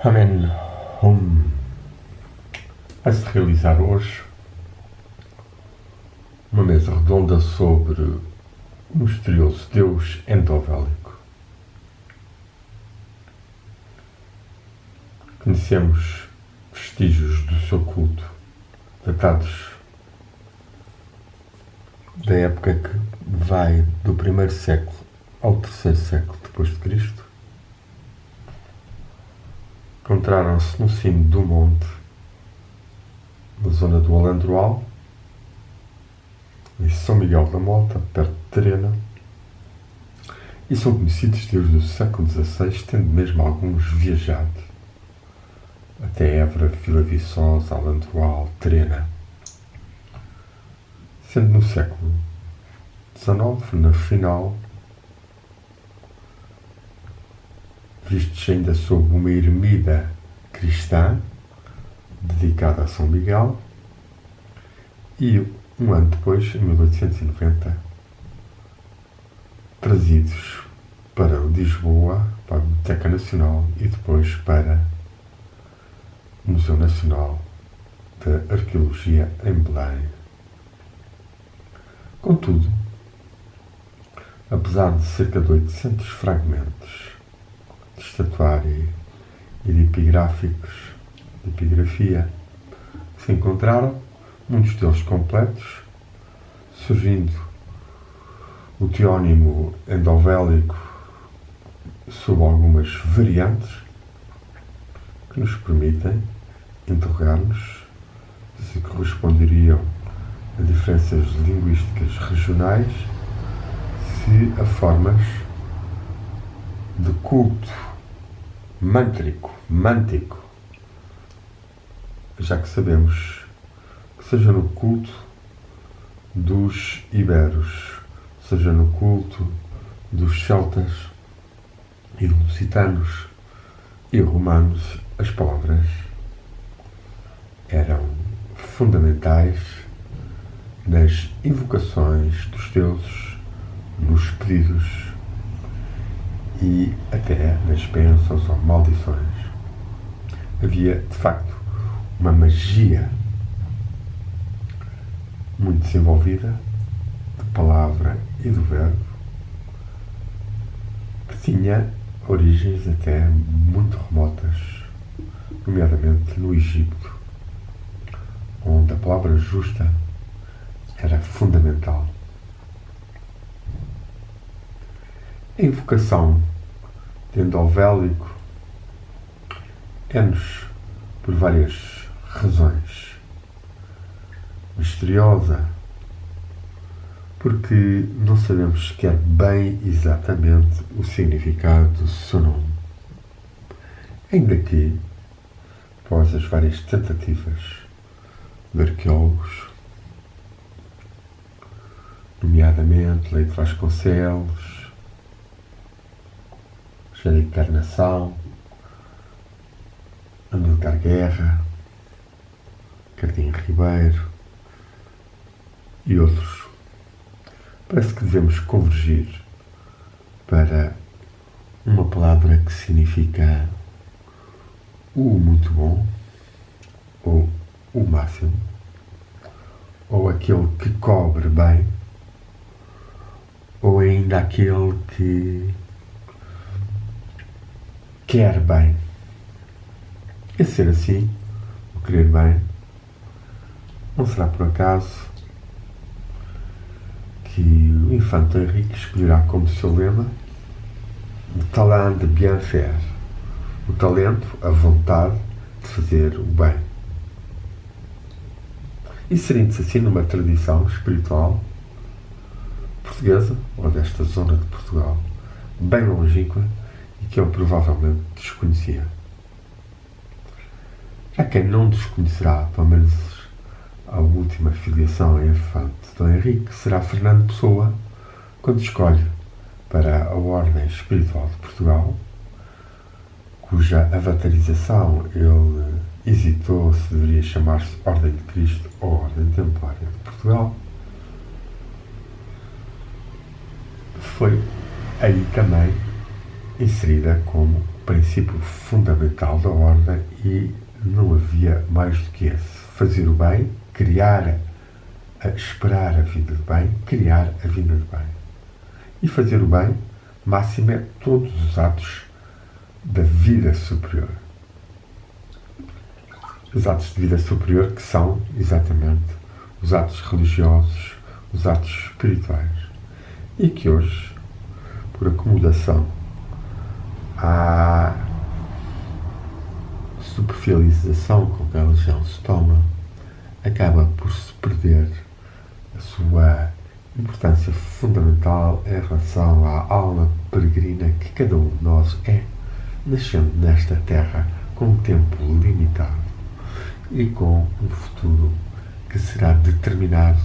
Amém. Vai-se realizar hoje uma mesa redonda sobre o misterioso Deus endovélico. Conhecemos vestígios do seu culto, datados da época que vai do 1º século ao 3º século depois de Cristo. Encontraram-se no cimo do monte, na zona do Alandroal, em São Miguel da Mota, perto de Trena, e são conhecidos desde o século XVI, tendo mesmo alguns viajado até Évora, Vila Viçosa, Alandroal, Trena. Sendo no século XIX, na final, vistos ainda sob uma ermida cristã dedicada a São Miguel, e um ano depois, em 1890, trazidos para Lisboa, para a Biblioteca Nacional e depois para o Museu Nacional de Arqueologia em Belém. Contudo, apesar de cerca de 800 fragmentos de estatuária e de epigráficos, de epigrafia, que se encontraram, muitos deles completos, surgindo o teónimo endovélico sob algumas variantes que nos permitem interrogar-nos se corresponderiam a diferenças linguísticas regionais, se a formas de culto mântico, já que sabemos que seja no culto dos iberos, seja no culto dos celtas e dos lusitanos e romanos, as palavras eram fundamentais nas invocações dos deuses, nos pedidos e até nas bênçãos ou maldições. Havia, de facto, uma magia muito desenvolvida de palavra e do verbo, que tinha origens até muito remotas, nomeadamente no Egito, onde a palavra justa era fundamental. A invocação de endovélico é-nos, por várias razões, misteriosa, porque não sabemos sequer bem exatamente o significado do seu nome. Ainda que, após as várias tentativas de arqueólogos, nomeadamente Leite Vasconcelos, José de Encarnação, Amilcar Guerra, Cardim Ribeiro e outros, parece que devemos convergir para uma palavra que significa o muito bom, ou o máximo, ou aquele que cobre bem, ou ainda aquele que quer bem. E ser assim, o querer bem, não será por acaso que o infante Henrique escolherá como seu lema o talent de bien faire, o talento, a vontade de fazer o bem. Inserindo-se assim numa tradição espiritual portuguesa, ou desta zona de Portugal, bem longínqua e que eu provavelmente desconhecia. Há quem não desconhecerá, pelo menos a última filiação em infante de Dom Henrique, será Fernando Pessoa, quando escolhe para a Ordem Espiritual de Portugal, cuja avatarização ele hesitou se deveria chamar-se Ordem de Cristo ou Ordem Templária de Portugal. Foi aí também inserida como princípio fundamental da ordem e não havia mais do que esse. Fazer o bem, esperar a vinda do bem, criar a vinda do bem. E fazer o bem, máximo é todos os atos da vida superior. Os atos de vida superior que são, exatamente, os atos religiosos, os atos espirituais. E que hoje, por acomodação à superficialização com que a religião se toma, acaba por se perder a sua importância fundamental em relação à alma peregrina que cada um de nós é, nascendo nesta terra com um tempo limitado e com um futuro que será determinado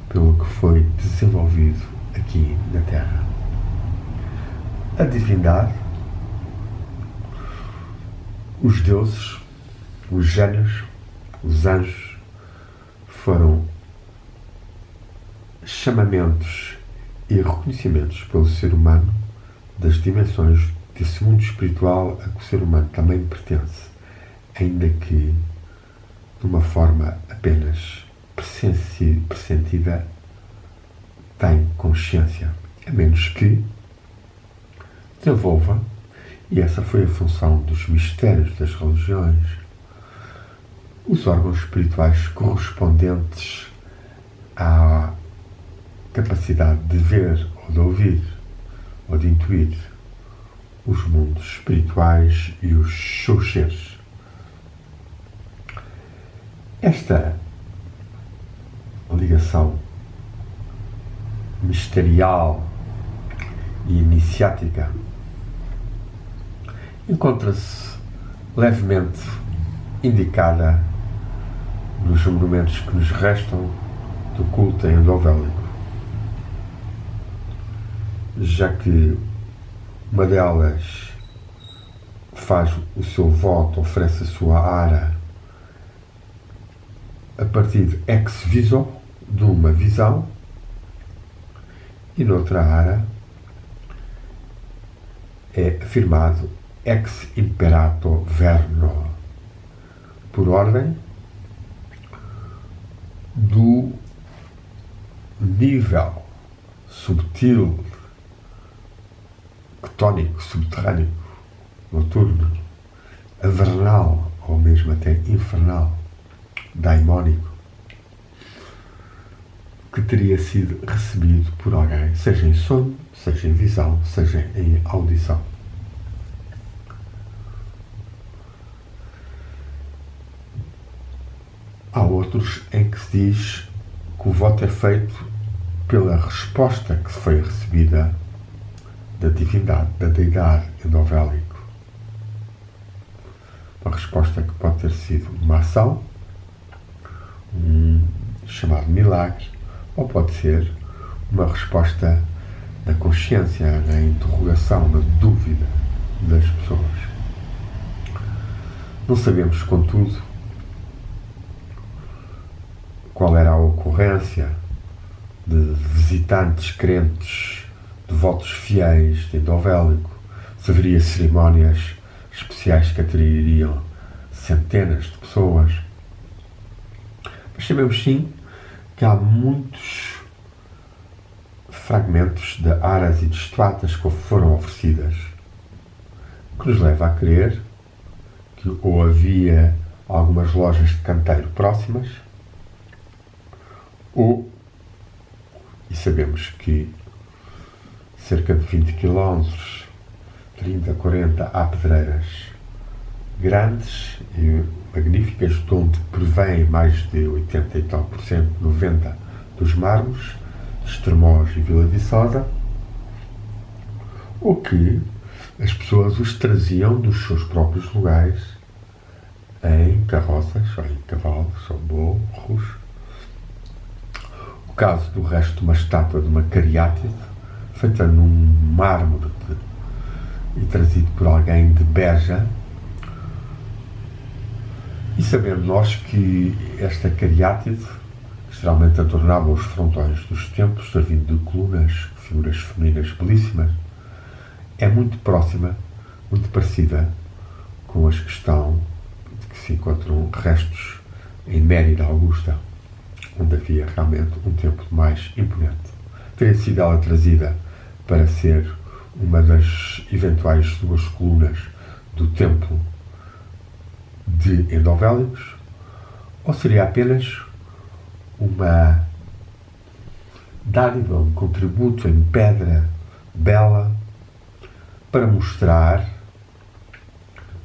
pelo que foi desenvolvido aqui na Terra. A divindade, os deuses, os gênios, os anjos foram chamamentos e reconhecimentos pelo ser humano das dimensões desse mundo espiritual a que o ser humano também pertence, ainda que de uma forma apenas pressentida, tem consciência, a menos que desenvolva, e essa foi a função dos mistérios das religiões, os órgãos espirituais correspondentes à capacidade de ver ou de ouvir ou de intuir os mundos espirituais e os seus seres. Esta ligação misterial e iniciática encontra-se levemente indicada nos monumentos que nos restam do culto endovelico, já que uma delas faz o seu voto, oferece a sua ara a partir de ex viso, de uma visão, e noutra ara é afirmado ex imperator verno, por ordem do nível subtil, ctónico, subterrâneo, noturno, avernal ou mesmo até infernal, daimónico, que teria sido recebido por alguém, seja em sonho, seja em visão, seja em audição. Há outros em que se diz que o voto é feito pela resposta que foi recebida da divindade, da deidade endovélico. Uma resposta que pode ter sido uma ação, chamado milagre, ou pode ser uma resposta da consciência, na interrogação, na dúvida das pessoas. Não sabemos, contudo, qual era a ocorrência de visitantes crentes, devotos fiéis de endovélico, se haveria cerimónias especiais que atrairiam centenas de pessoas. Mas sabemos sim que há muitos fragmentos de aras e de estatuas que foram oferecidas, que nos leva a crer que ou havia algumas lojas de canteiro próximas, e sabemos que cerca de 20 km, 30, 40, há pedreiras grandes e magníficas, de onde prevém mais de 80 e tal por cento, 90% dos mármores, de Estremoz e Vila Viçosa, ou que as pessoas os traziam dos seus próprios lugares em carroças, ou em cavalos, ou burros. O caso do resto de uma estátua de uma cariátide, feita num mármore e trazido por alguém de Beja. E sabendo nós que esta cariátide, que geralmente adornava os frontões dos templos, servindo de colunas, figuras femininas belíssimas, é muito próxima muito parecida com as que se encontram restos em Mérida Augusta, onde havia realmente um templo mais imponente. Teria sido ela trazida para ser uma das eventuais duas colunas do templo de Endovélicos, ou seria apenas uma dádiva, um contributo em pedra bela para mostrar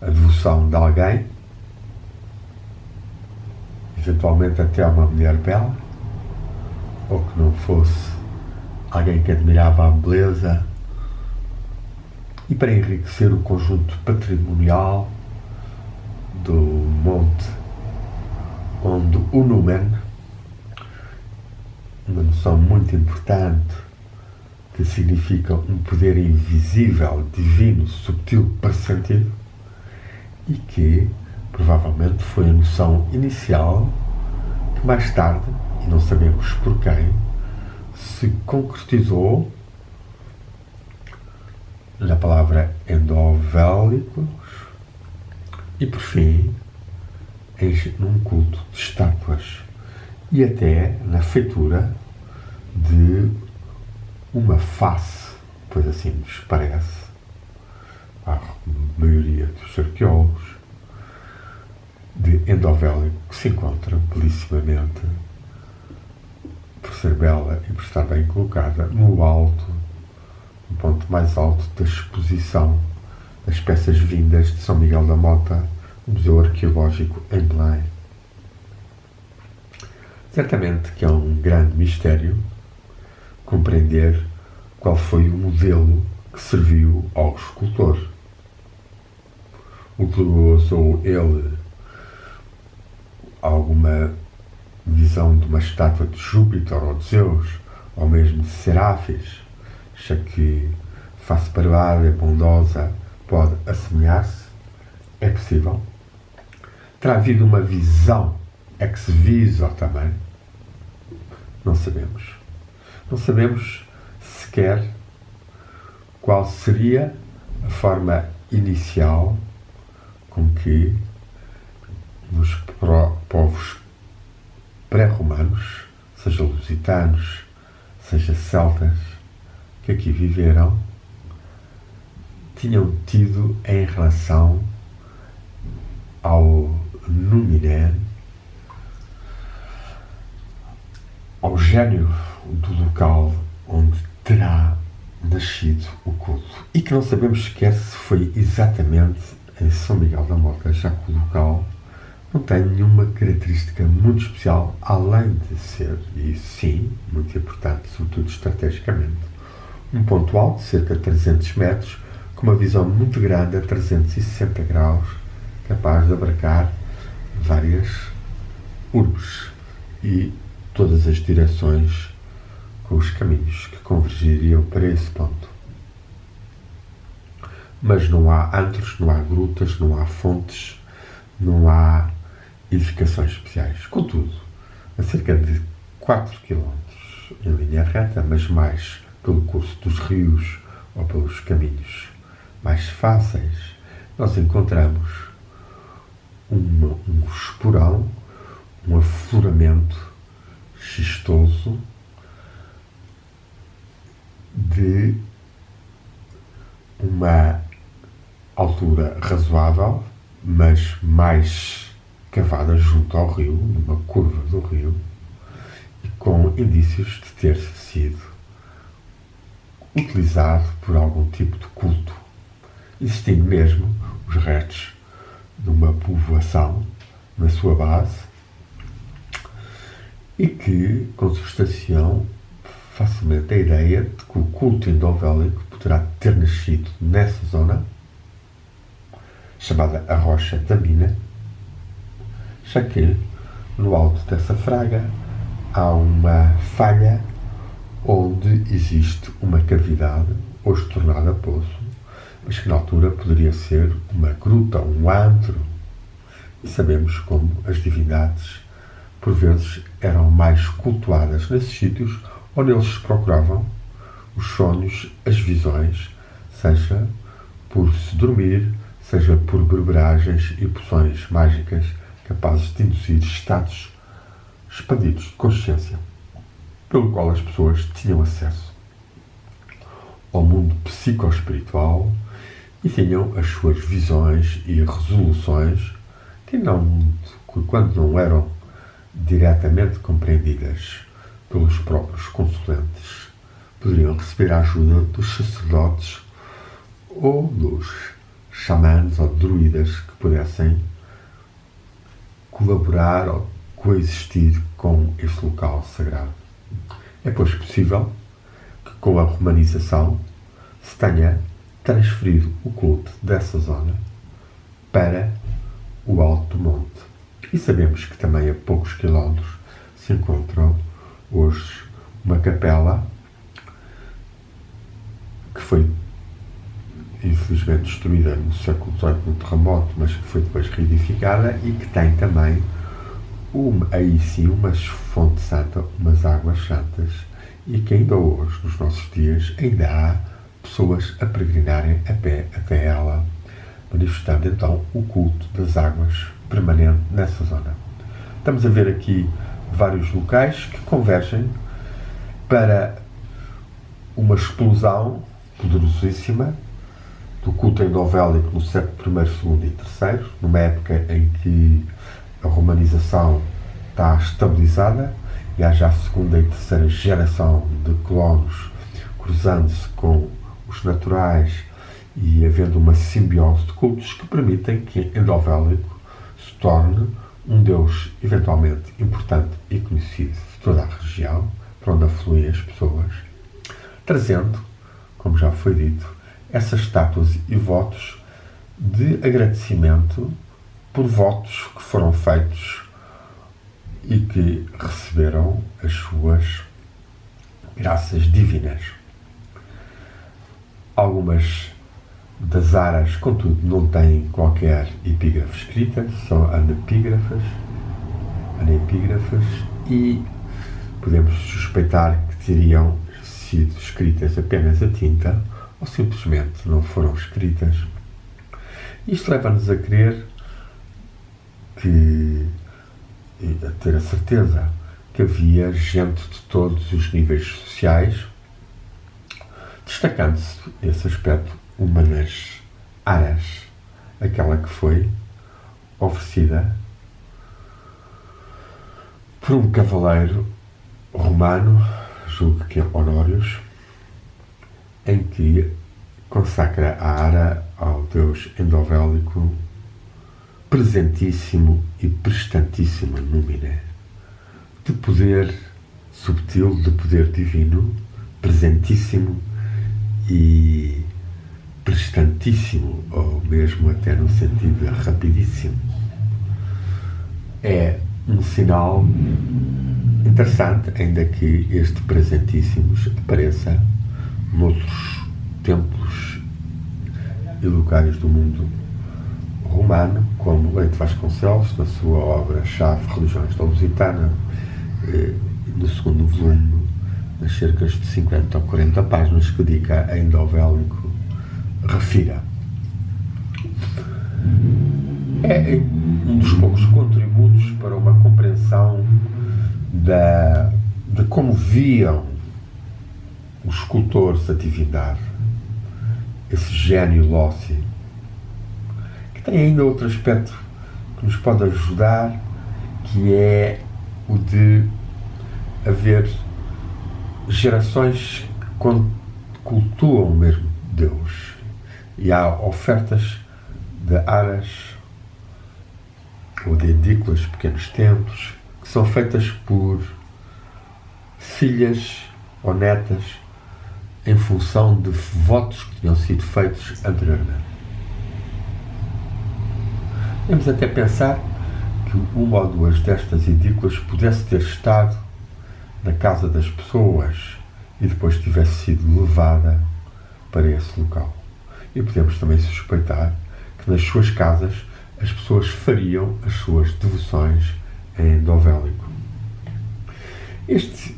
a devoção de alguém, eventualmente até uma mulher bela, ou que não fosse alguém que admirava a beleza, e para enriquecer o conjunto patrimonial do monte onde o Numen, uma noção muito importante que significa um poder invisível, divino, subtil, pressentido, e que provavelmente foi a noção inicial que mais tarde, e não sabemos por quem, se concretizou na palavra endovélicos e, por fim, num culto de estátuas e até na feitura de uma face, pois assim nos parece, à maioria dos arqueólogos, de endovélico que se encontra belissimamente, por ser bela e por estar bem colocada, no ponto mais alto da exposição das peças vindas de São Miguel da Mota, no Museu Arqueológico em Belém. Certamente que é um grande mistério compreender qual foi o modelo que serviu ao escultor. Utilizou ele alguma visão de uma estátua de Júpiter ou de Zeus, ou mesmo de Serafis, já que face parada e bondosa pode assemelhar-se? É possível. Terá havido uma visão ex viso também? Não sabemos. Não sabemos sequer qual seria a forma inicial com que nos povos pré-romanos, seja lusitanos, seja celtas, que aqui viveram, tinham tido em relação ao Numen, ao gênio do local onde terá nascido o culto, e que não sabemos sequer se foi exatamente em São Miguel da Mota, já que o local não tem nenhuma característica muito especial, além de ser, e sim, muito importante, sobretudo estrategicamente, um ponto alto, cerca de 300 metros, com uma visão muito grande a 360 graus, capaz de abarcar várias urbes e todas as direções com os caminhos que convergiriam para esse ponto. Mas não há antros, não há grutas, não há fontes, não há edificações especiais. Contudo, a cerca de 4 km em linha reta, mas mais pelo curso dos rios ou pelos caminhos mais fáceis, nós encontramos um esporão, um afloramento xistoso de uma altura razoável, mas mais cavada junto ao rio, numa curva do rio, e com indícios de ter sido utilizado por algum tipo de culto, existindo mesmo os restos de uma povoação na sua base e que consubstanciam facilmente a ideia de que o culto endovélico poderá ter nascido nessa zona, chamada a Rocha da Mina, já que no alto dessa fraga há uma falha onde existe uma cavidade, hoje tornada poço, mas que na altura poderia ser uma gruta, um antro. E sabemos como as divindades, por vezes, eram mais cultuadas nesses sítios onde eles procuravam os sonhos, as visões, seja por se dormir, seja por berberagens e poções mágicas capazes de induzir estados expandidos de consciência, pelo qual as pessoas tinham acesso ao mundo psicoespiritual e tinham as suas visões e resoluções que, quando não eram diretamente compreendidas pelos próprios consulentes, poderiam receber a ajuda dos sacerdotes ou dos xamãs ou druidas que pudessem colaborar ou coexistir com este local sagrado. É, pois, possível que, com a romanização, se tenha transferido o culto dessa zona para o Alto Monte. E sabemos que também a poucos quilómetros se encontra hoje uma capela que foi infelizmente destruída no século XVIII no terremoto, mas que foi depois reedificada e que tem também aí sim uma fonte santa, umas águas santas, e que ainda hoje, nos nossos dias, ainda há pessoas a peregrinarem a pé até ela, manifestando então o culto das águas permanente nessa zona. Estamos a ver aqui vários locais que convergem para uma explosão poderosíssima do culto endovélico no século I, II e III, numa época em que a romanização está estabilizada e há já a segunda e terceira geração de colonos cruzando-se com os naturais e havendo uma simbiose de cultos que permitem que endovélico se torne um deus eventualmente importante e conhecido de toda a região, para onde afluem as pessoas, trazendo, como já foi dito, essas estátuas e votos de agradecimento por votos que foram feitos e que receberam as suas graças divinas. Algumas das aras, contudo, não têm qualquer epígrafe escrita, são anepígrafes e podemos suspeitar que teriam sido escritas apenas a tinta ou simplesmente não foram escritas. Isto leva-nos a crer a ter a certeza que havia gente de todos os níveis sociais, destacando-se nesse aspecto uma das aras, aquela que foi oferecida por um cavaleiro romano, julgo que é Honorius, em que consacra a ara ao deus endovélico presentíssimo e prestantíssimo numine, de poder subtil, de poder divino, presentíssimo e prestantíssimo, ou mesmo até no sentido de rapidíssimo. É um sinal interessante, ainda que este presentíssimos apareça noutros templos e locais do mundo romano, como Leite Vasconcelos, na sua obra-chave Religiões da Lusitana, no segundo volume, nas cerca de 50 ou 40 páginas, que dedica a endovélico, refira. É um dos poucos contributos para uma compreensão de como viam os escultores a divindade, esse gênio Lossi, que tem ainda outro aspecto que nos pode ajudar, que é o de haver gerações que cultuam mesmo Deus, e há ofertas de aras ou de edículas, pequenos templos, que são feitas por filhas ou netas em função de votos que tinham sido feitos anteriormente. Podemos até pensar que uma ou duas destas edículas pudesse ter estado na casa das pessoas e depois tivesse sido levada para esse local. E podemos também suspeitar que nas suas casas as pessoas fariam as suas devoções em endovélico. Este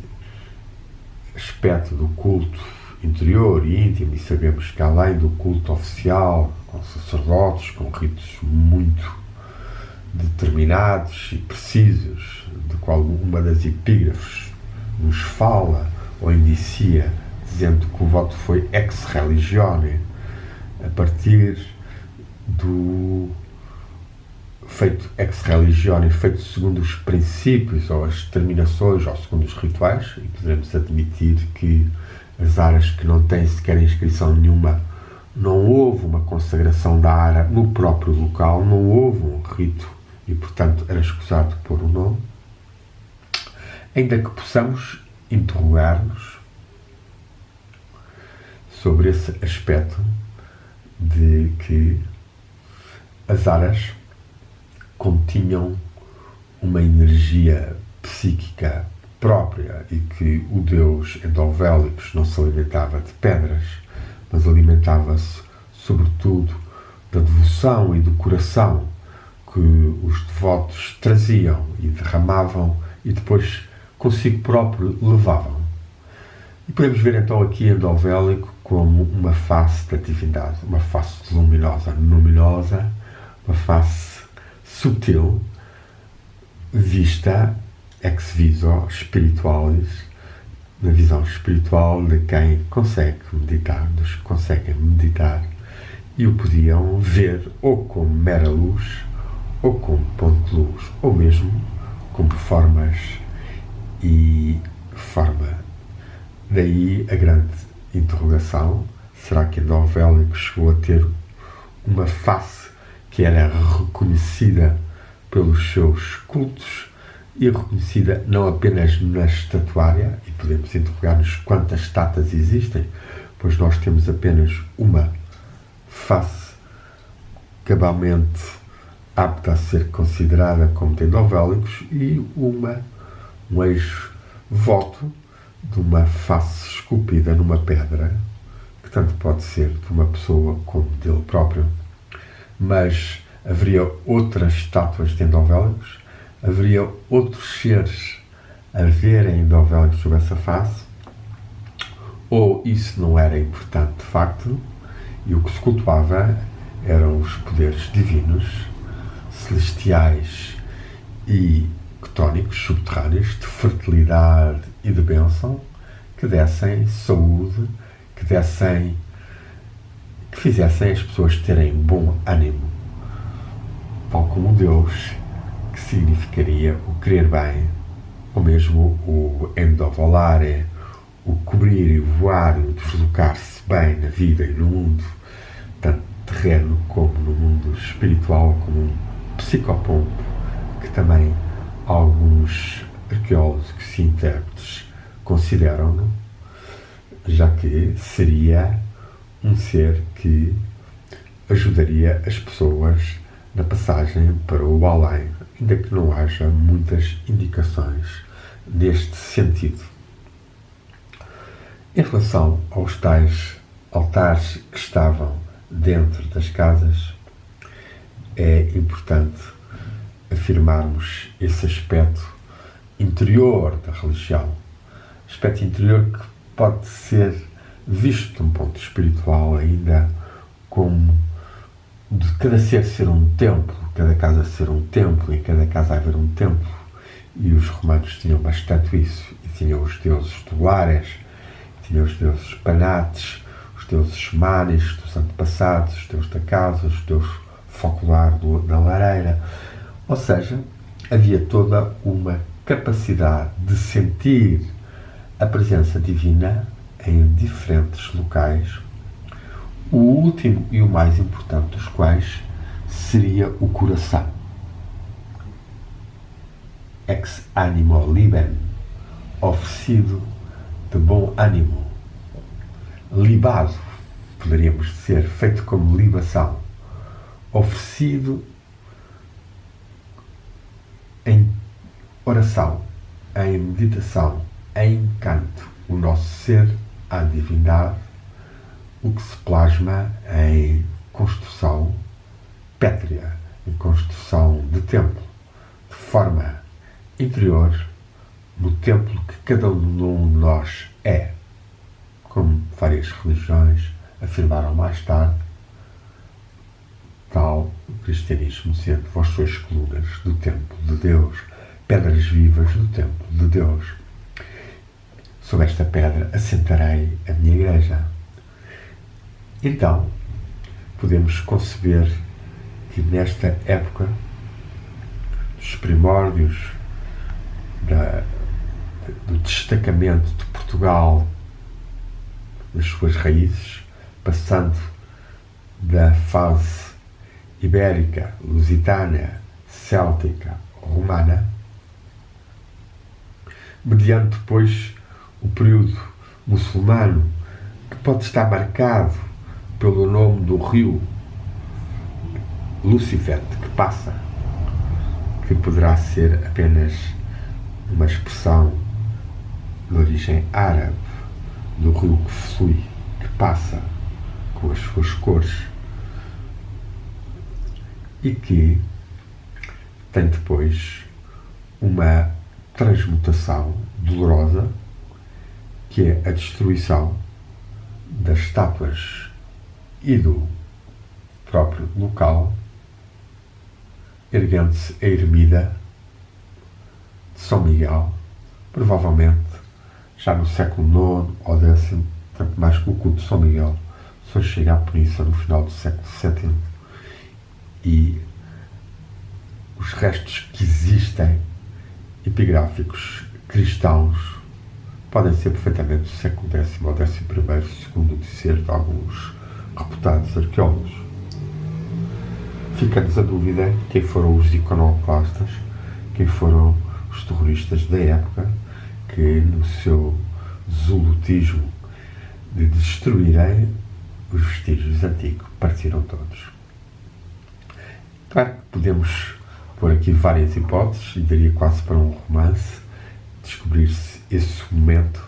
aspecto do culto interior e íntimo, e sabemos que além do culto oficial, com sacerdotes, com ritos muito determinados e precisos, de qual uma das epígrafes nos fala ou indicia, dizendo que o voto foi ex religione, a partir do feito ex religione, feito segundo os princípios ou as determinações ou segundo os rituais, e podemos admitir que as aras que não têm sequer inscrição nenhuma, não houve uma consagração da ara no próprio local, não houve um rito e, portanto, era escusado pôr o nome, ainda que possamos interrogar-nos sobre esse aspecto de que as aras continham uma energia psíquica própria e que o deus Endovélicos não se alimentava de pedras, mas alimentava-se sobretudo da devoção e do coração que os devotos traziam e derramavam e depois consigo próprio levavam. E podemos ver então aqui Endovélico como uma face da divindade, uma face luminosa, uma face sutil, vista ex viso spiritualis, na visão espiritual de quem consegue meditar, dos que conseguem meditar, e o podiam ver ou como mera luz, ou como ponto de luz, ou mesmo como formas e forma. Daí a grande interrogação: será que Endovélico chegou a ter uma face que era reconhecida pelos seus cultos e reconhecida não apenas na estatuária, e podemos interrogar-nos quantas estátuas existem, pois nós temos apenas uma face cabalmente apta a ser considerada como de Endovélicos e um ex-voto de uma face esculpida numa pedra, que tanto pode ser de uma pessoa como dele próprio. Mas haveria outras estátuas de Endovélicos? Haveria outros seres a verem Endovélicos sobre essa face? Ou isso não era importante de facto, e o que se cultuava eram os poderes divinos, celestiais e ctónicos, subterrâneos, de fertilidade e de bênção, que dessem saúde, que fizessem as pessoas terem bom ânimo, tal como Deus, que significaria o querer bem, ou mesmo o endovolare, o cobrir e voar, o deslocar-se bem na vida e no mundo, tanto terreno como no mundo espiritual, como um psicopompo, que também alguns arqueólogos e intérpretes consideram-no, já que seria um ser que ajudaria as pessoas na passagem para o além, ainda que não haja muitas indicações neste sentido. Em relação aos tais altares que estavam dentro das casas, é importante afirmarmos esse aspecto interior da religião, aspecto interior que pode ser visto de um ponto espiritual ainda como de cada ser um templo, cada casa ser um templo, em cada casa haver um templo, e os romanos tinham bastante isso, e tinham os deuses do Ares, tinham os deuses Panates, os deuses Manes, dos antepassados, os deuses da casa, os deuses focular da lareira, ou seja, havia toda uma capacidade de sentir a presença divina em diferentes locais, o último e o mais importante dos quais seria o coração. Ex animo libem, oferecido de bom ânimo, libado, poderíamos dizer, feito como libação, oferecido em oração, em meditação, em canto, o nosso ser à divindade, o que se plasma em construção pétrea, em construção de templo, de forma interior, no templo que cada um de nós é, como várias religiões afirmaram mais tarde, tal o cristianismo sendo vós sois colunas do templo de Deus, pedras vivas do templo de Deus. Sobre esta pedra assentarei a minha igreja. Então, podemos conceber que nesta época dos primórdios do destacamento de Portugal das suas raízes, passando da fase ibérica, lusitana, céltica, romana, mediante depois o período muçulmano, que pode estar marcado pelo nome do rio Lucifete, que passa, que poderá ser apenas uma expressão de origem árabe do rio que flui, que passa com as suas cores e que tem depois uma transmutação dolorosa, que é a destruição das estátuas e do próprio local, erguendo-se a ermida de São Miguel, provavelmente já no século IX ou X, tanto mais que o culto de São Miguel só chega à Península no final do século VII, e os restos que existem epigráficos cristãos podem ser perfeitamente do século X ou XI, segundo o dizer de alguns reputados arqueólogos. Fica-nos a dúvida quem foram os iconoclastas, quem foram os terroristas da época, que no seu zulutismo de destruírem os vestígios antigos partiram todos. Claro que podemos pôr aqui várias hipóteses, e daria quase para um romance, descobrir-se esse momento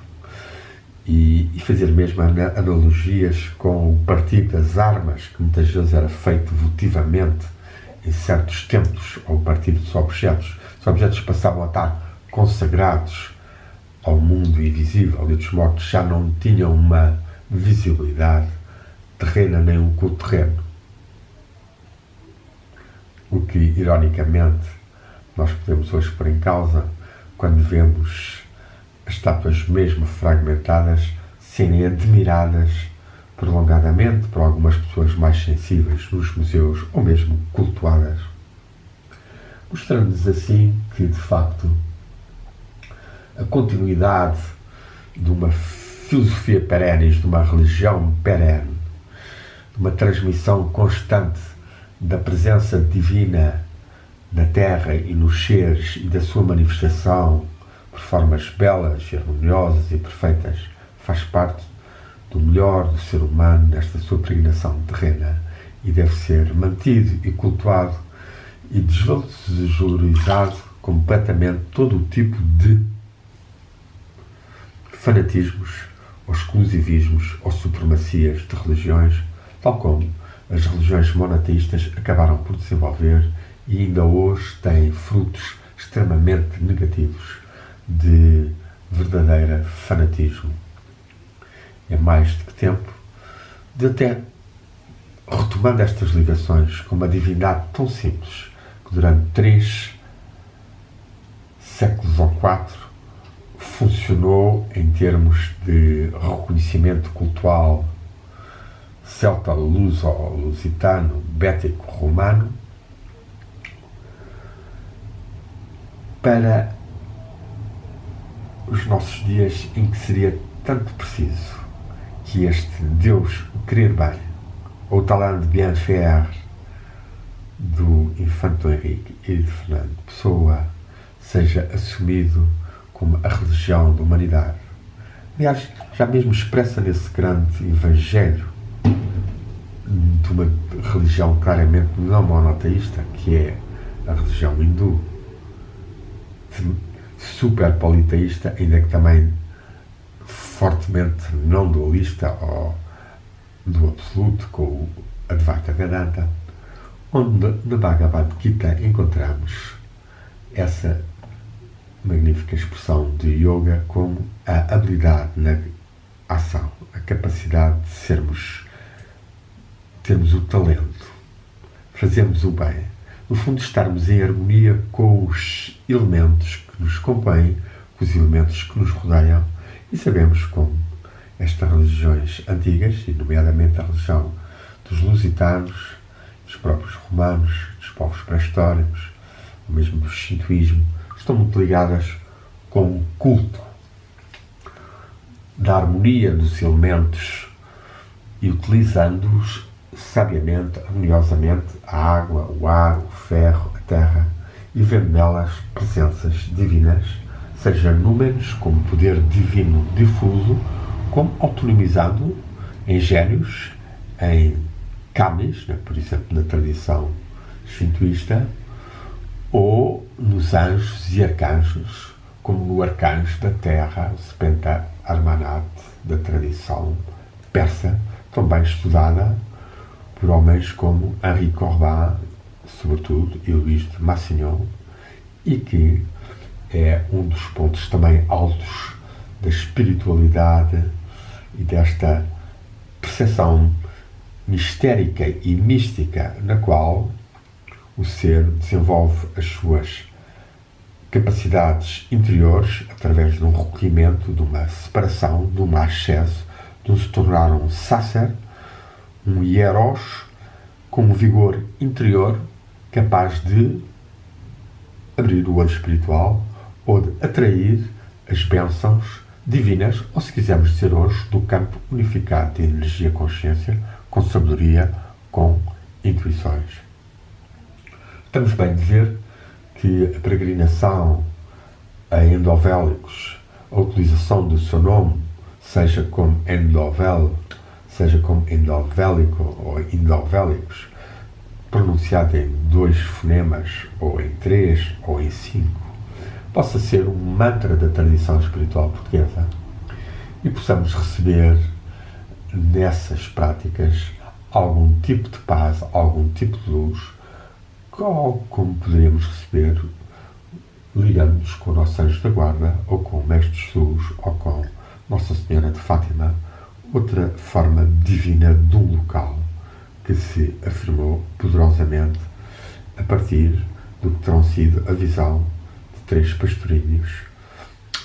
e fazer mesmo analogias com o partido das armas, que muitas vezes era feito votivamente em certos templos, ou o partido dos objetos. Os objetos passavam a estar consagrados ao mundo invisível, e os mortos já não tinham uma visibilidade terrena nem um culto terreno. O que, ironicamente, nós podemos hoje pôr em causa quando vemos as estátuas mesmo fragmentadas serem admiradas prolongadamente por algumas pessoas mais sensíveis nos museus, ou mesmo cultuadas, mostrando-nos assim que, de facto, a continuidade de uma filosofia perene, de uma religião perene, de uma transmissão constante da presença divina na Terra e nos seres, e da sua manifestação por formas belas, harmoniosas e perfeitas, faz parte do melhor do ser humano nesta sua peregrinação terrena, e deve ser mantido e cultuado e desvalorizado completamente todo o tipo de fanatismos, ou exclusivismos, ou supremacias de religiões, tal como as religiões monoteístas acabaram por desenvolver e ainda hoje têm frutos extremamente negativos de verdadeiro fanatismo. É mais do que tempo de, até retomando estas ligações com uma divindade tão simples, que durante 3 séculos ou 4 funcionou em termos de reconhecimento cultural celta, luso, lusitano, bético, romano, para os nossos dias, em que seria tanto preciso que este Deus querer bem, ou talent de bien faire do Infante Henrique e de Fernando Pessoa, seja assumido como a religião da humanidade. Aliás, já mesmo expressa nesse grande evangelho de uma religião claramente não monoteísta, que é a religião hindu, super politeísta, ainda que também fortemente não dualista, ou do absoluto, com o Advaita Vedanta, onde na Bhagavad Gita encontramos essa magnífica expressão de yoga como a habilidade na ação, a capacidade de termos o talento, fazermos o bem, no fundo estarmos em harmonia com os elementos que nos compõem, com os elementos que nos rodeiam, e sabemos como estas religiões antigas, e nomeadamente a religião dos lusitanos, dos próprios romanos, dos povos pré-históricos, ou mesmo do shintoísmo, estão muito ligadas com o culto da harmonia dos elementos e utilizando-os sabiamente, harmoniosamente, a água, o ar, o ferro, a terra, e vendo nelas presenças divinas, seja números como poder divino difuso, como autonomizado em gênios, em kamis, né, por exemplo, na tradição shintoísta, ou nos anjos e arcanjos, como no arcanjo da terra, o Spenta Armanat, da tradição persa, também estudada por homens como Henri Corbin, sobretudo, e Luís de Massignon, e que é um dos pontos também altos da espiritualidade e desta percepção mistérica e mística na qual o ser desenvolve as suas capacidades interiores através de um recolhimento, de uma separação, de uma ascese, de se tornar um sacer, um hieros, com um vigor interior capaz de abrir o olho espiritual ou de atrair as bênçãos divinas, ou se quisermos dizer hoje, do campo unificado de energia-consciência, com sabedoria, com intuições. Estamos bem de ver que a peregrinação a endovélicos, a utilização do seu nome, seja como endovel, seja como endovélico ou endovélicos, pronunciado em 2 fonemas, ou em 3, ou em 5, possa ser um mantra da tradição espiritual portuguesa e possamos receber nessas práticas algum tipo de paz, algum tipo de luz, como poderíamos receber ligando-nos com o nosso anjo da guarda, ou com o Mestre Jesus, ou com Nossa Senhora de Fátima, outra forma divina de um local que se afirmou poderosamente a partir do que terão sido a visão de 3 pastorinhos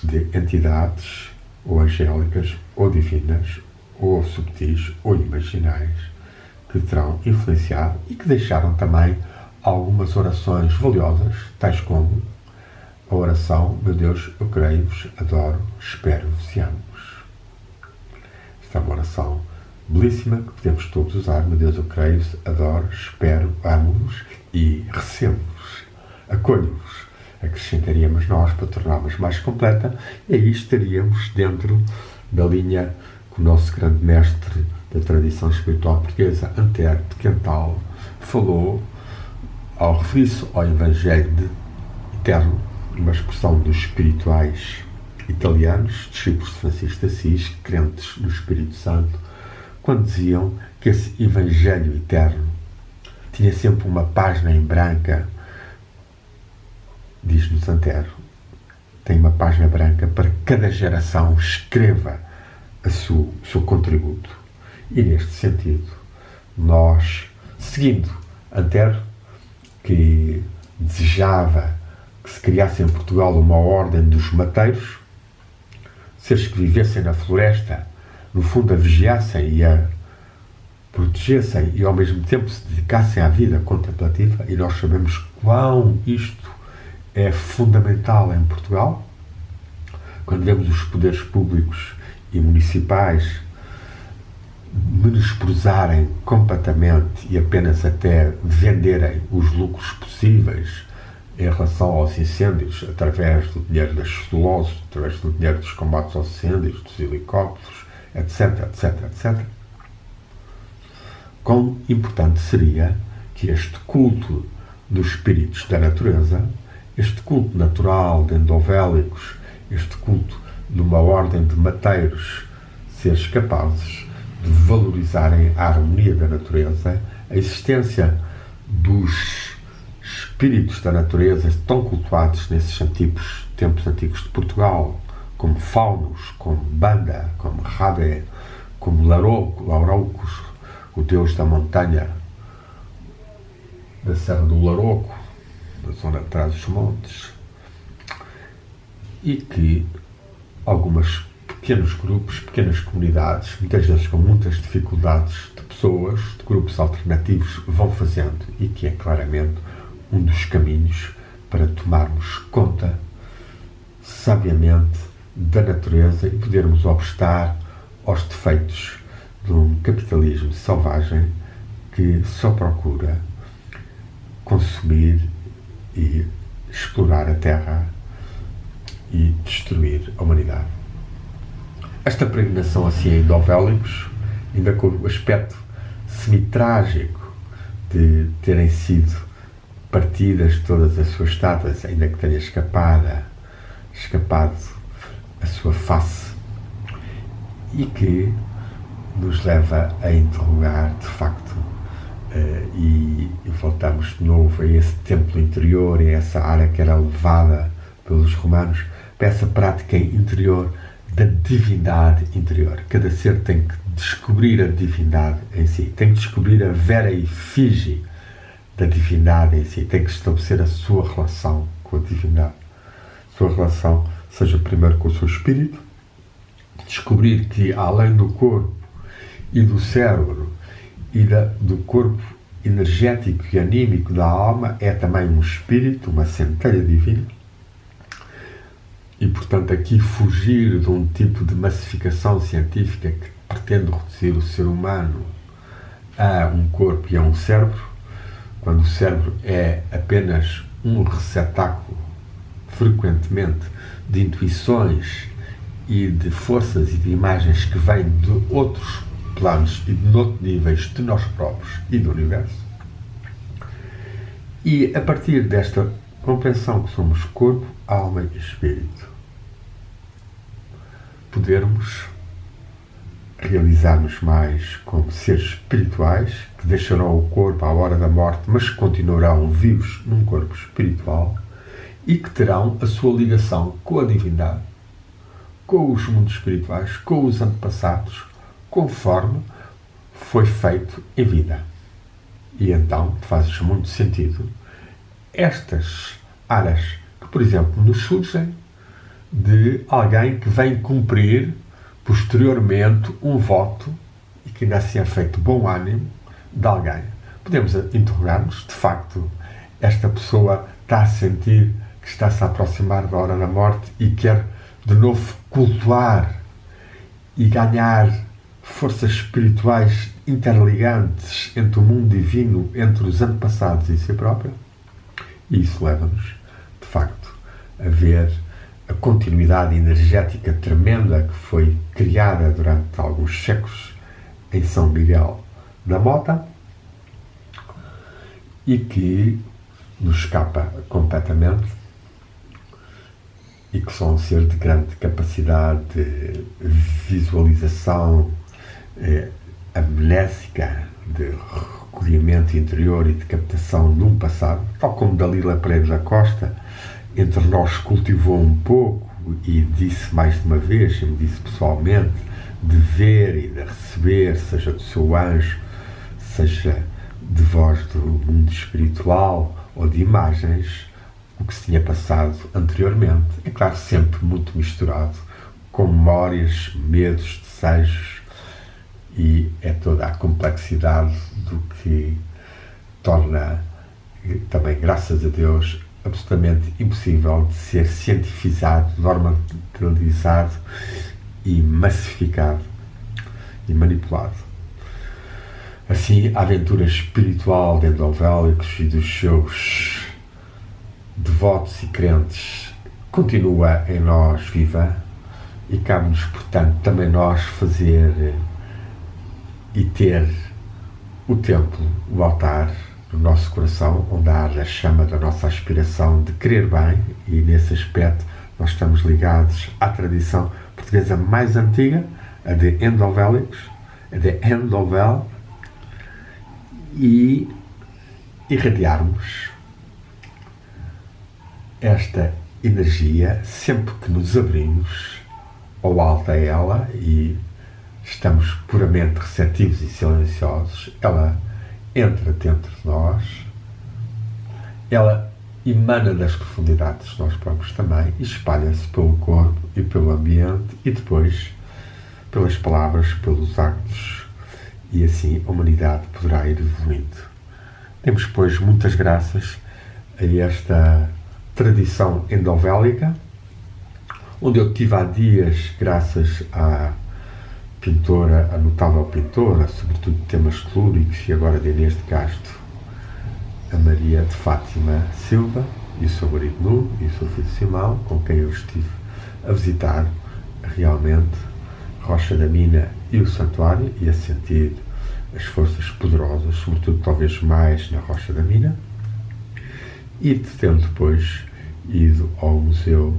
de entidades ou angélicas, ou divinas, ou subtis, ou imaginais, que terão influenciado e que deixaram também algumas orações valiosas, tais como a oração: meu Deus, eu creio-vos, adoro, espero-vos e amo-vos. Esta é uma oração belíssima que podemos todos usar. Meu Deus, eu creio-vos, adoro, espero, amo-vos e recebo-vos, acolho-vos. Acrescentaríamos nós para torná-los mais completa, e aí estaríamos dentro da linha que o nosso grande mestre da tradição espiritual portuguesa, Antero de Quental, falou ao referir-se ao Evangelho Eterno, uma expressão dos espirituais italianos, discípulos de Francisco de Assis, crentes no Espírito Santo, quando diziam que esse Evangelho Eterno tinha sempre uma página em branca. Diz-nos Antero, tem uma página branca para que cada geração escreva o seu contributo. E neste sentido, nós, seguindo Antero, que desejava que se criasse em Portugal uma ordem dos mateiros, seres que vivessem na floresta, no fundo a vigiassem e a protegessem e ao mesmo tempo se dedicassem à vida contemplativa, e nós sabemos quão isto é fundamental em Portugal. Quando vemos os poderes públicos e municipais menosprezarem completamente e apenas até venderem os lucros possíveis em relação aos incêndios, através do dinheiro das celulose, através do dinheiro dos combates aos incêndios, dos helicópteros, etc, etc, etc. Quão importante seria que este culto dos espíritos da natureza, este culto natural de endovélicos, este culto de uma ordem de mateiros, seres capazes de valorizarem a harmonia da natureza, a existência dos espíritos da natureza tão cultuados nesses tempos antigos de Portugal, como faunos, como banda, como rabe, como laroucos, o deus da montanha, da Serra do Larouco, da zona de trás dos montes, e que alguns pequenos grupos, pequenas comunidades, muitas vezes com muitas dificuldades de pessoas, de grupos alternativos, vão fazendo, e que é claramente um dos caminhos para tomarmos conta sabiamente da natureza e podermos obstar aos defeitos de um capitalismo selvagem que só procura consumir e explorar a terra e destruir a humanidade. Esta peregrinação assim a Indovélicos, ainda com o aspecto semi-trágico de terem sido partidas todas as suas estátuas, ainda que tenha escapado a sua face, e que nos leva a interrogar, de facto, e voltamos de novo a esse templo interior, a essa área que era levada pelos romanos, para essa prática interior da divindade interior. Cada ser tem que descobrir a divindade em si, tem que descobrir a vera efígie da divindade em si, tem que estabelecer a sua relação com a divindade. A sua relação seja primeiro com o seu espírito, descobrir que além do corpo e do cérebro e do corpo energético e anímico da alma, é também um espírito, uma centelha divina. E, portanto, aqui fugir de um tipo de massificação científica que pretende reduzir o ser humano a um corpo e a um cérebro, quando o cérebro é apenas um receptáculo, frequentemente, de intuições e de forças e de imagens que vêm de outros planos e de outros níveis de nós próprios e do universo. E, a partir desta compreensão que somos corpo, alma e espírito, podermos realizar-nos mais como seres espirituais que deixarão o corpo à hora da morte, mas que continuarão vivos num corpo espiritual e que terão a sua ligação com a divindade, com os mundos espirituais, com os antepassados, conforme foi feito em vida. E então faz muito sentido estas áreas que, por exemplo, nos surgem de alguém que vem cumprir posteriormente um voto e que ainda assim é feito bom ânimo de alguém. Podemos interrogar-nos, de facto, esta pessoa está a sentir que está-se a aproximar da hora da morte e quer de novo cultuar e ganhar forças espirituais interligantes entre o mundo divino, entre os antepassados e si próprio? E isso leva-nos, de facto, a ver a continuidade energética tremenda que foi criada durante alguns séculos em São Miguel da Mota e que nos escapa completamente e que são um ser de grande capacidade de visualização amnésica, de recolhimento interior e de captação de um passado, tal como Dalila Pereira da Costa entre nós cultivou um pouco e disse mais de uma vez, e me disse pessoalmente, de ver e de receber, seja do seu anjo, seja de voz do mundo espiritual ou de imagens, o que se tinha passado anteriormente. É claro, sempre muito misturado com memórias, medos, desejos, e é toda a complexidade do que torna também, graças a Deus, absolutamente impossível de ser cientificado, normalizado e massificado e manipulado. Assim, a aventura espiritual de Endovélicos e dos seus devotos e crentes continua em nós viva e cabe-nos, portanto, também nós fazer e ter o templo, o altar, no nosso coração, onde arde a chama da nossa aspiração de querer bem, e nesse aspecto nós estamos ligados à tradição portuguesa mais antiga, a de Endovélicos, a de Endovel, e irradiarmos esta energia sempre que nos abrimos ou alta a ela e estamos puramente receptivos e silenciosos, ela entra dentro de nós, ela emana das profundidades de nós próprios também e espalha-se pelo corpo e pelo ambiente e depois pelas palavras, pelos actos, e assim a humanidade poderá ir evoluindo. Temos, pois, muitas graças a esta tradição endovélica, onde eu tive há dias, graças à pintora, a notável pintora, sobretudo de temas telúricos, e agora de Inês de Castro, a Maria de Fátima Silva, e o seu marido Nu, e o seu filho Simão, com quem eu estive a visitar realmente Rocha da Mina e o Santuário, e a sentir as forças poderosas, sobretudo talvez mais na Rocha da Mina, e tendo depois ido ao Museu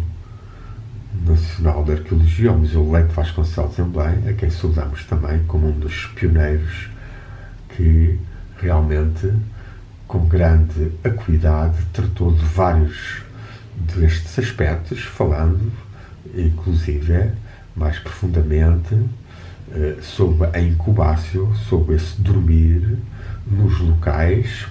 Nacional de Arqueologia, ao Museu Leite Vasconcelos em Belém, a quem saudamos também como um dos pioneiros que realmente, com grande acuidade, tratou de vários destes aspectos, falando, inclusive, mais profundamente sobre a incubácio, sobre esse dormir nos locais,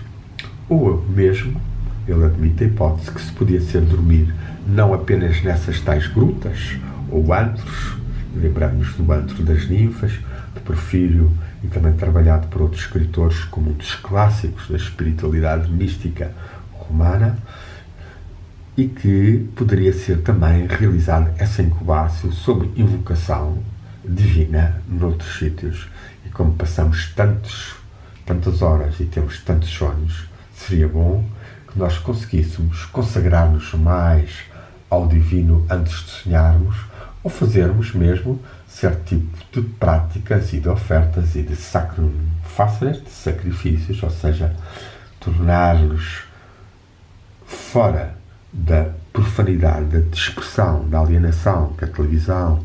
ou mesmo, ele admite a hipótese que se podia ser dormir não apenas nessas tais grutas ou antros, lembramos do antro das ninfas, de Porfírio, e também trabalhado por outros escritores como um dos clássicos da espiritualidade mística romana, e que poderia ser também realizada essa incubácio sob invocação divina noutros sítios. E como passamos tantas horas e temos tantos sonhos, seria bom que nós conseguíssemos consagrar-nos mais ao divino antes de sonharmos, ou fazermos mesmo certo tipo de práticas e de ofertas e de de sacrifícios, ou seja, tornar-nos fora da profanidade, da dispersão, da alienação que a televisão,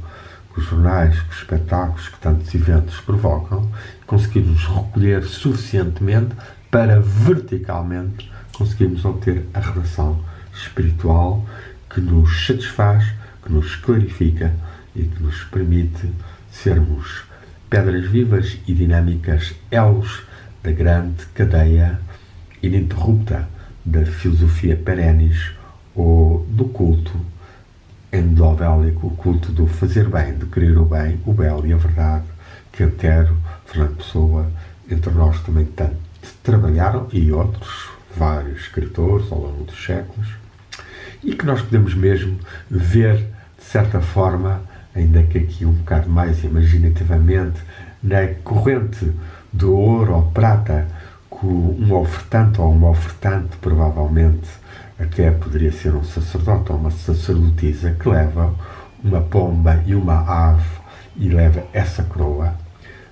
os jornais, os espetáculos, que tantos eventos provocam, conseguirmos recolher suficientemente para verticalmente conseguirmos obter a relação espiritual que nos satisfaz, que nos clarifica e que nos permite sermos pedras vivas e dinâmicas, elos da grande cadeia ininterrupta da filosofia perennis ou do culto endovélico, o culto do fazer bem, de querer o bem, o belo e a verdade, que Antero, Fernando Pessoa, entre nós também tanto trabalharam, e outros, vários escritores ao longo dos séculos, e que nós podemos mesmo ver, de certa forma, ainda que aqui um bocado mais imaginativamente, na corrente do ouro ou prata, que um ofertante ou uma ofertante, provavelmente até poderia ser um sacerdote ou uma sacerdotisa, que leva uma pomba e uma ave e leva essa coroa,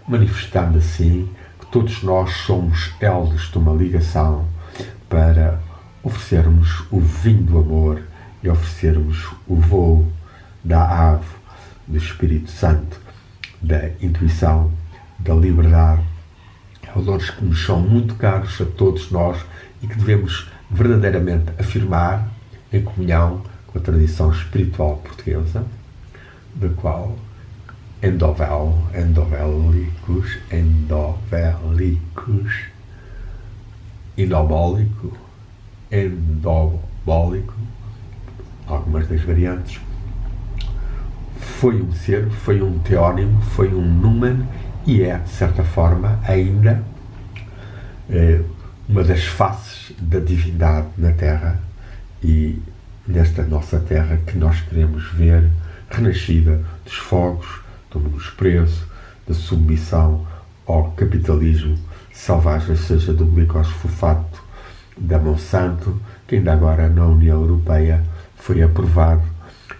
manifestando assim que todos nós somos elos de uma ligação para oferecermos o vinho do amor e oferecermos o voo da ave, do Espírito Santo, da intuição, da liberdade, valores que nos são muito caros a todos nós e que devemos verdadeiramente afirmar em comunhão com a tradição espiritual portuguesa, da qual endovélicos, indobólico, endobólico, algumas das variantes, foi um ser, foi um teónimo, foi um numen e é, de certa forma, ainda uma das faces da divindade na Terra, e nesta nossa Terra que nós queremos ver renascida dos fogos, do menosprezo, da submissão ao capitalismo selvagem, seja do glicosfosfato da Monsanto, que ainda agora na União Europeia foi aprovado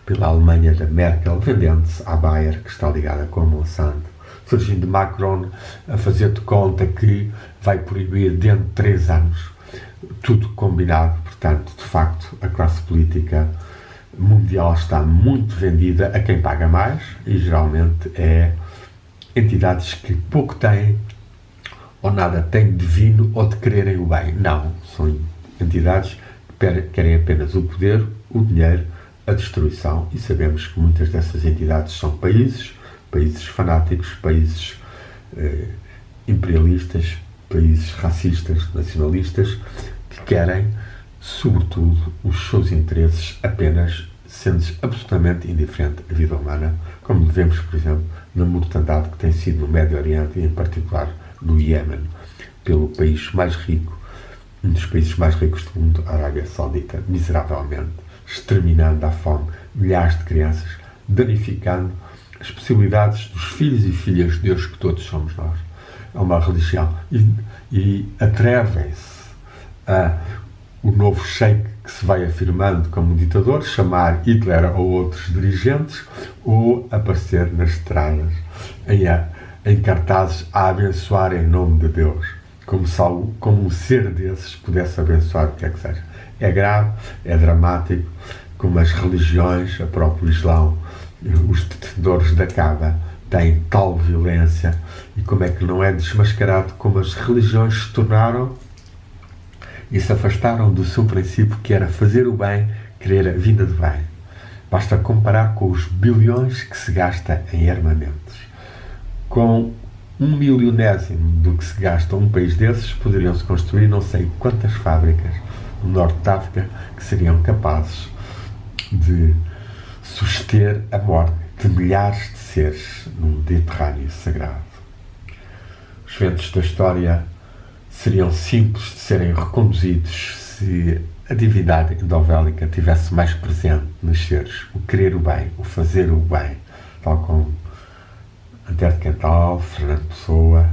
pela Alemanha da Merkel, vendendo-se à Bayer, que está ligada com a Monsanto, surgindo Macron a fazer de conta que vai proibir dentro de 3 anos, tudo combinado. Portanto, de facto, a classe política mundial está muito vendida a quem paga mais, e geralmente é entidades que pouco têm ou nada têm de divino ou de quererem o bem. Não, são entidades que querem apenas o poder, o dinheiro, a destruição, e sabemos que muitas dessas entidades são países fanáticos, países imperialistas, países racistas, nacionalistas, que querem, sobretudo, os seus interesses apenas, sendo absolutamente indiferente à vida humana, como vemos, por exemplo, na mortandade que tem sido no Médio Oriente e, em particular, no Iémen, pelo país mais rico, um dos países mais ricos do mundo, a Arábia Saudita, miseravelmente, exterminando à fome milhares de crianças, danificando as possibilidades dos filhos e filhas de Deus que todos somos nós. É uma religião. E atrevem-se a o novo sheik que se vai afirmando como um ditador, chamar Hitler ou outros dirigentes, ou aparecer nas estradas em cartazes a abençoar em nome de Deus, como um ser desses pudesse abençoar o que é que seja. É grave, é dramático, como as religiões, a próprio Islão, os detentores da Kaaba têm tal violência, e como é que não é desmascarado como as religiões se tornaram e se afastaram do seu princípio, que era fazer o bem, querer a vinda do bem. Basta comparar com os bilhões que se gasta em armamentos. Com 1/1000 do que se gasta um país desses, poderiam-se construir não sei quantas fábricas no norte de África que seriam capazes de suster a morte de milhares de seres num Mediterrâneo sagrado. Os ventos da história seriam simples de serem reconduzidos se a divindade endovélica tivesse mais presente nos seres, o querer o bem, o fazer o bem, tal como Antero de Quental, Fernando Pessoa,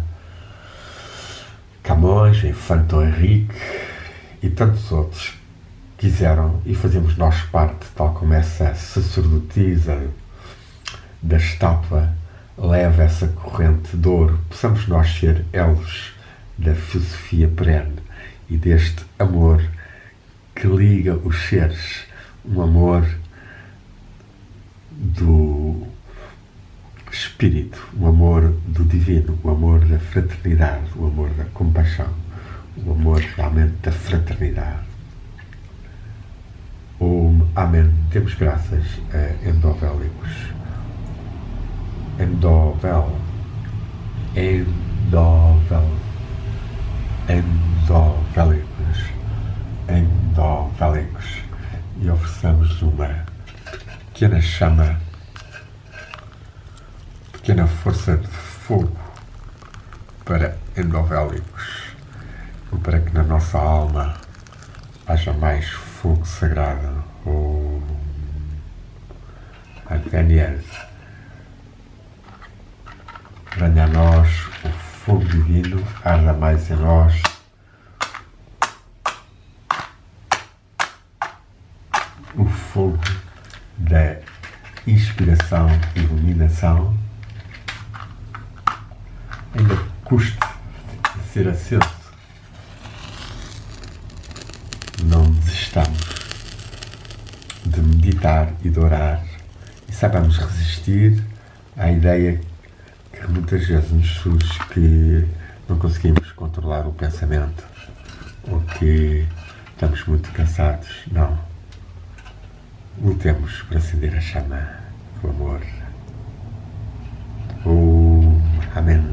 Camões, Infante Dom Henrique e tantos outros quiseram, e fazemos nós parte, tal como essa sacerdotisa da estátua leva essa corrente de ouro, possamos nós ser elos da filosofia perene e deste amor que liga os seres, um amor do espírito, o amor do divino, o amor da fraternidade, o amor da compaixão, o amor realmente da fraternidade. Amém. Temos graças a endovélicos. Endovélicos, e oferecemos uma pequena chama, pequena força de fogo para endovélicos, para que na nossa alma haja mais fogo sagrado. Advenies, venha a nós o fogo divino, arda mais em nós o fogo da inspiração e iluminação, ainda custe ser aceso. Não desistamos de meditar e de orar, e saibamos resistir à ideia que muitas vezes nos surge que não conseguimos controlar o pensamento, ou que estamos muito cansados. Não. Lutemos para acender a chama do amor. Amém.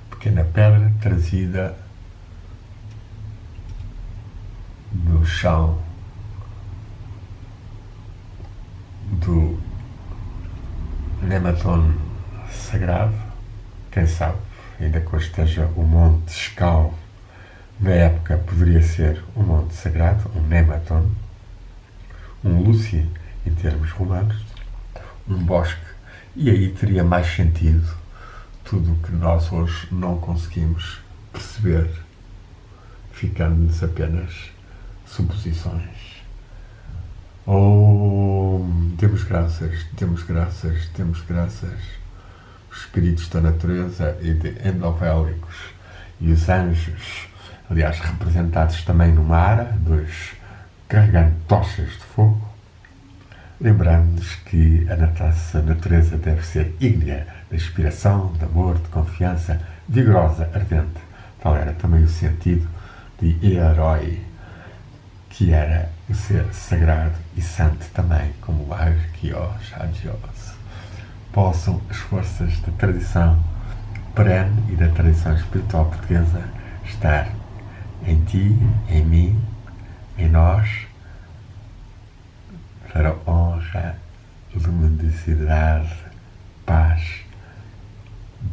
Pequena pedra trazida no chão do Nematon sagrado. Quem sabe, ainda que hoje esteja o Monte Escal, na época poderia ser um monte sagrado, um Nematon, um Lúcia em termos romanos, um bosque, e aí teria mais sentido tudo o que nós hoje não conseguimos perceber, ficando-nos apenas suposições. Demos graças, os espíritos da natureza e de endovélicos e os anjos, aliás, representados também numa ara, dois carregando tochas de fogo, lembrando-nos que a nossa natureza deve ser ígnea de inspiração, de amor, de confiança, vigorosa, ardente, Tal era também o sentido de herói, que era o ser sagrado e santo também, como o Arquios, Agios. Possam as forças da tradição perene e da tradição espiritual portuguesa estar em ti, em mim, em nós, para honra, luminosidade, paz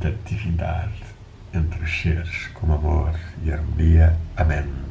da divindade entre os seres, com amor e harmonia. Amém.